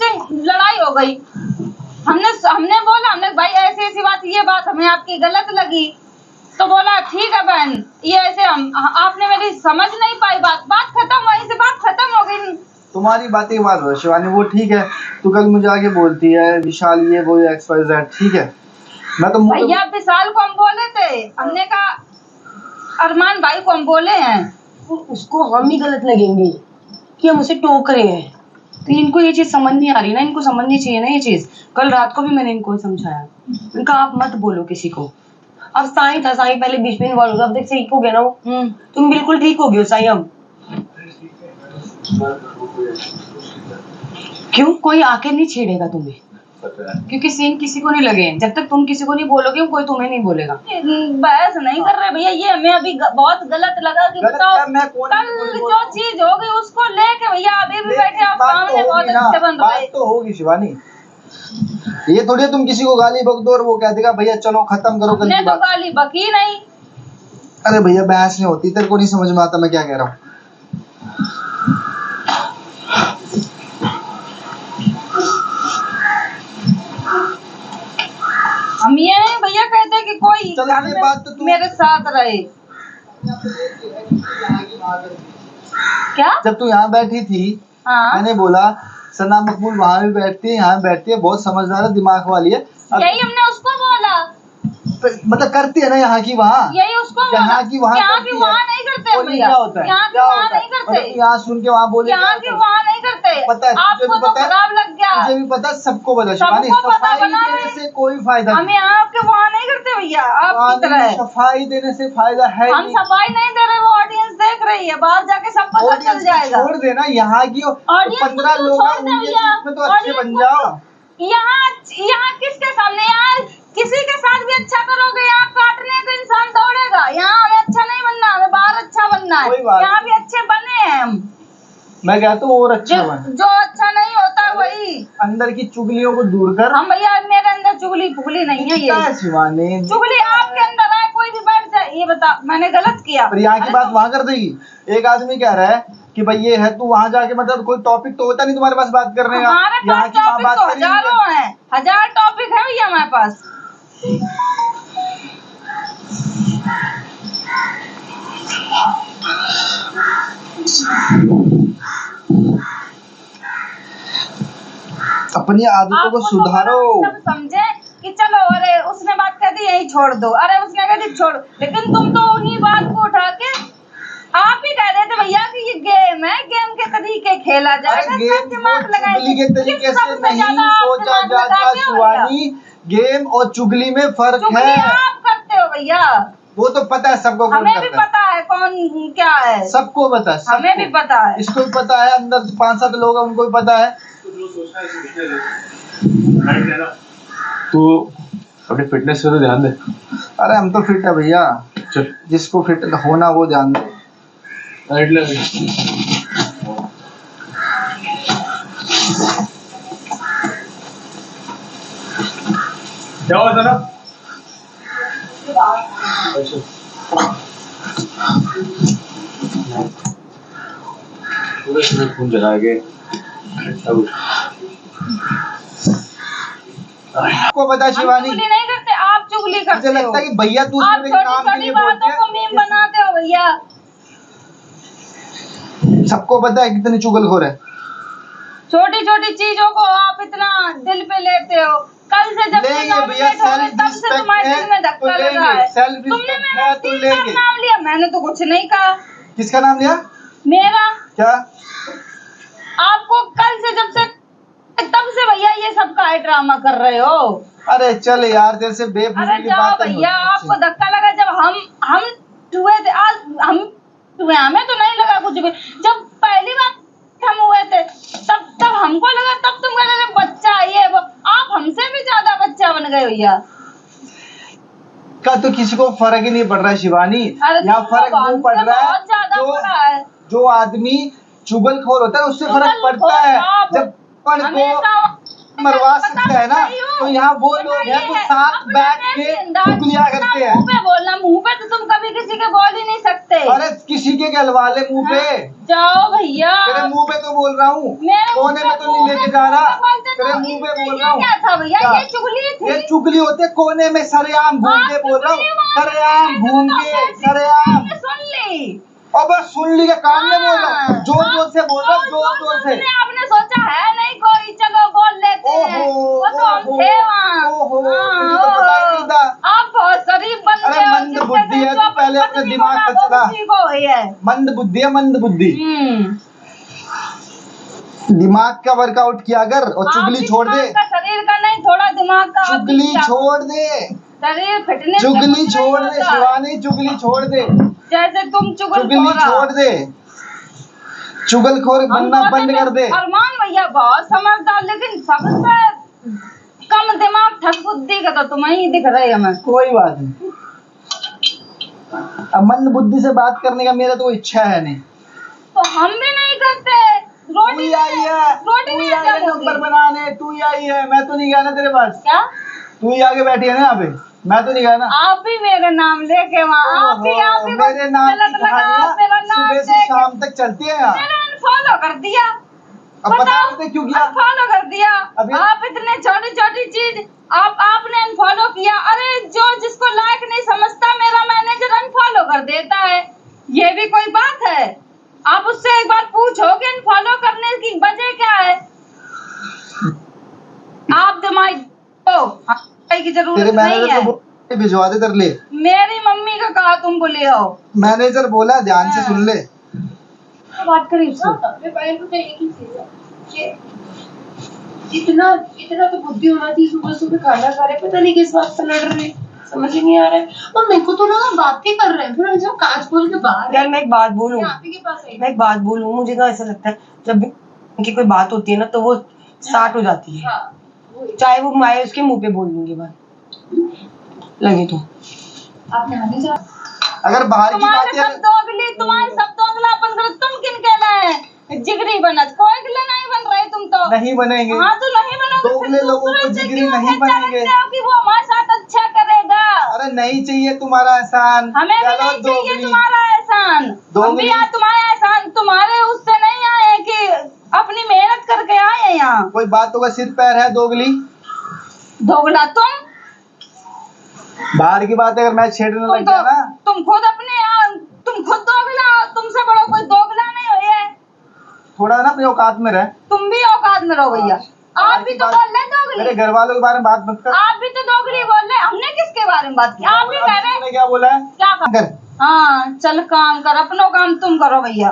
से लड़ाई हो गई। हमने बोला, हमने भाई ऐसी ऐसी बात, ये बात हमें आपकी गलत लगी, तो बोला ठीक है बहन, ये ऐसे आपने मेरी समझ नहीं पाई, बात खत्म, वहीं से बात खत्म हो गई। तुम्हारी बात एक बात हो शिवानी, वो ठीक है, तू कल मुझे आके बोलती है विशाल ये वो XYZ, ठीक है, मैं तो भैया विशाल को हम बोले थे, हमने कहा अरमान भाई को हम बोले हैं, उसको हम ही गलत लगेंगे कि हम उसे टोक रहे हैं। तो इनको ये चीज समझ नहीं आ रही ना, इनको समझनी चाहिए ना ये चीज। कल रात को भी मैंने इनको समझाया, इनका आप मत बोलो किसी को। अब साईं था, साईं पहले बीच में इन्वॉल्व हो गया, अब देख ठीक हो गया ना वो। तुम बिल्कुल ठीक हो गए हो साईं अब। क्यों? कोई आके नहीं छेड़ेगा तुम्हें, क्योंकि सीन किसी को नहीं लगे। जब तक तुम किसी को नहीं बोलोगे कोई तुम्हें नहीं बोलेगा। बहस नहीं कर रहे भैया, ये हमें अभी बहुत गलत लगा कि बताओ कल जो चीज हो गई उसको लेके भैया अभी भी बैठे आप सामने बहुत अच्छे बन रहे। बात तो होगी शिवानी, ये थोड़ी तुम किसी को गाली बक दो और वो कह देगा भैया चलो खत्म करो कल की बात। गाली बकी नहीं। अरे भैया बहस नहीं होती, तेरे को नहीं समझ में आता मैं क्या कह रहा हूँ। हम ये नहीं भैया कहते कि कोई बात तो मेरे साथ रहे। क्या? जब तू यहाँ बैठी थी, मैंने बोला सना मकबूल वहाँ भी बैठती है, यहाँ बैठती है, बहुत समझदार है, दिमाग वाली है। यही हमने उसको बोला, मतलब करती है ना यहाँ की वहाँ, यही उसको यहाँ की वहाँ नहीं करते भैया, क्या होता है, यहाँ की वहाँ नहीं करते, यहाँ सुन के वहाँ बोले, यहाँ की वहाँ नहीं करते। पता है, आपको तो खराब लग गया, मुझे भी पता, सबको पता। सफाई देने से कोई फायदा नहीं, हम आपके वहाँ नहीं करते भैया, आपकी तरह सफाई देने से फायदा है। हम सफाई नहीं दे रहे, वो ऑडियंस देख रही है, बाहर जाके सब पता चल जाएगा। छोड़ देना यहाँ की 15 लोग में तो अच्छे बन जाओ। यहाँ किसके सामने यार, किसी के साथ भी अच्छा करोगे, यहाँ काटने का इंसान दौड़ेगा। यहाँ हमें अच्छा नहीं बनना, हमें बाहर अच्छा बनना है, यहाँ भी अच्छे बने हैं हम। मैं कहता हूँ और अच्छा बने, जो अच्छा नहीं होता वही अंदर की चुगलियों को दूर कर। हम भैया, मेरे अंदर चुगली फुगली नहीं है, ये शिवानी चुगली आपके अंदर है, कोई भी बैठ जाए ये बता मैंने गलत किया, पर यहाँ की बात वहाँ कर देगी। एक आदमी कह रहा है कि भाई ये है, तू वहाँ जाके मतलब कोई टॉपिक तो होता नहीं तुम्हारे पास बात करने का। हमारे पास टॉपिक तो हजारों है, 1000 टॉपिक है भैया हमारे पास। अपनी आदतों को सुधारो। सब समझे कि चलो, अरे उसने बात कर दी यही छोड़ दो, अरे उसने कह दी छोड़, लेकिन तुम तो उन्हीं बात को उठा के आप ही कह रहे थे भैया कि ये गेम है, गेम के तरीके खेला जाएगा, दिमाग लगाए के तरीके से नहीं सोचा जाता शिवानी, गेम और चुगली में फर्क है। आप करते हो भैया, वो तो पता है सबको, हमें भी पता है कौन क्या है, सबको पता है, हमें भी पता है, इसको भी पता है, अंदर 5-7 लोग हैं उनको भी पता है। तू अपनी फिटनेस पे तो ध्यान दे। अरे हम तो फिट है भैया, जिसको फिट होना वो ध्यान दे। क्या हुआ था ना? पूरे खून जला के आपको पता शिवानी, चुगली नहीं करते, आप चुगली करते हो। मुझे लगता है कि भैया तू आप छोटी-छोटी बातों को मीम बनाते हो भैया। सबको पता है कितनी चुगलखोर है। छोटी-छोटी चीजों को आप इतना दिल पे लेते हो। कल से जब से नॉमिनेट हो गए तब से तुम्हारे दिल में धक्का लगा है। तुमने मेरा 3 बार नाम लिया, मैंने तो कुछ नहीं कहा। किसका नाम लिया? मेरा। क्या? आपको कल से जब से तब से भैया ये सब का ड्रामा कर रहे हो। अरे चल यार, तेरे से बेफिजूल की बात नहीं। भैया आपको धक्का लगा जब हम हुए थे, आज हम हुए, हमें तो नहीं लगा कुछ भी। जब पहली बार हम हुए थे तब हमको लगा, तब तुम कह रहे बच्चा ये वो, आप हमसे भी ज्यादा बच्चा बन गए भैया। का तो किसी को फर्क ही नहीं पड़ रहा है शिवानी, यहाँ फर्क नहीं पड़ रहा है। जो आदमी चुगलखोर होता है उससे फर्क पड़ता है। जब मरवा सकते हैं ना, तो यहाँ वो लोग हैं तो साथ बैठ के चुगलियां करते हैं। मुंह पे बोलना, मुंह पे तो तुम कभी किसी के बोल ही नहीं सकते। अरे किसी के गलवा ले मुंह पे, जाओ भैया। तेरे मुंह पे तो बोल रहा हूँ, कोने में तो नहीं लेके जा रहा, तेरे मुंह पे बोल रहा हूँ। क्या था भैया, ये चुगली थी। ये चुगली होते कोने में सरेआम घूम के बोल रहा हूँ, सरेआम घूम के, सरेआम। सुन ली और बस सुन ली के कान में बोल रहा हूँ, जोर जोर से बोल रहा हूँ, जोर जोर से। आपने सोचा है नहीं कोई, चलो बोल लेते हैं, वो तो हम थे वहाँ। ओहो, मुझे तो पता ही नहीं था। आप बहुत शरीफ बन अरे मंद बुद्धि है, तू पहले अपने दिमाग पे चला। मंद बुद्धि है, मंद बुद्धि। दिमाग का वर्कआउट किया कर और चुगली छोड़ दे। शरीर का नहीं, थोड़ा दिमाग का। चुगली छोड़ दे, शरीर फिटनेस। चुगली छोड़ दे शिवानी, चुगली छोड़ दे। जैसे तुम चुगली छोड़ दे, चुगलखोर बनना बंद कर दे। अरमान भैया बहुत समझदार, लेकिन सबसे कम दिमाग ठग बुद्धि का तो तुम्हें ही दिख रही है। हमें कोई बात नहीं, अब मंद बुद्धि से बात करने का मेरा तो कोई इच्छा है नहीं। तो हम भी नहीं करते। रोटी आई है, रोटी में क्या नंबर बनाने तू ही आई है, मैं तो नहीं गया ना तेरे पास। क्या तू ही आगे बैठी है ना यहाँ पे, मैं तो नहीं गया ना। आप भी मेरा नाम लेके वहाँ, आप भी मेरे नाम की कहानियाँ सुबह से शाम तक चलती है यहाँ। मैंने अनफॉलो कर दिया। अब बताओ क्यों किया? अनफॉलो कर दिया। अभी आप इतने छोटी छोटी चीज आपने अनफॉलो किया। अरे जो जिसको लायक नहीं समझता, मेरा मैनेजर अनफॉलो कर देता है, ये भी कोई बात है? आप उससे एक बार पूछोगे अनफॉलो करने की वजह क्या है? आप दिमाग की जरूरत नहीं है। भिजवा दे तेरे लिए। मेरी मम्मी का कहा तुम बोले हो। मैनेजर बोला, ध्यान से सुन ले। बात करें इससे। अपने बहन को तो एक ही चीज है, इतना इतना तो बुद्धि होना थी। सुबह सुबह खाना खा रहे, पता नहीं किस बात से लड़ रहे, समझ ही नहीं आ रहा है। और मेरे को तो लगा बातें कर रहे हैं, फिर जब कांच खोल के बाहर यार मैं एक बात बोलूं, आप ही के पास आई। मैं एक बात बोलूं, मुझे ना ऐसा लगता है जब भी उनकी कोई बात होती है ना तो वो स्टार्ट हो जाती है। हाँ, वही। चाहे वो मैं उसके मुंह पे बोल दूंगी बात लगे तो। आप नहाने जा। अगर बाहर की तुम्हारे बात सब दोगली, तुम्हारे सब दोगलापन करो। तुम किन कहना है जिगरी बनत? कोई गिला नहीं बन रहे तुम तो। नहीं बनेंगे। हाँ तो नहीं बनोगे। दोगले लोगों को जिगरी नहीं बनेंगे कि वो हमारे साथ अच्छा करेगा। अरे नहीं चाहिए तुम्हारा एहसान, हमें भी चलो नहीं चाहिए दोगली। तुम्हारा एहसान। हम दोगली। भी यहाँ तुम्हारा एहसान, तुम्हारे उससे नहीं आए कि अपनी मेहनत करके आए हैं यहाँ। कोई बातों का सिर पैर है दोगली? दोगला बाहर की बात अगर मैं छेड़ने लग गया ना, तुम खुद दोगला, तुमसे बड़ा कोई दोगला नहीं हो। ये थोड़ा ना अपने औकात में रह। तुम भी औकात में रहो भैया। आप भी तो बोल रहे दोगली। मेरे घर वालों के बारे में बात मत कर। आप भी तो दोगली बोल रहे। हमने किसके बारे में बात की? आप भी कह रहे। तूने क्या बोला है? क्या कर। हाँ चल काम कर, अपना काम तुम करो भैया।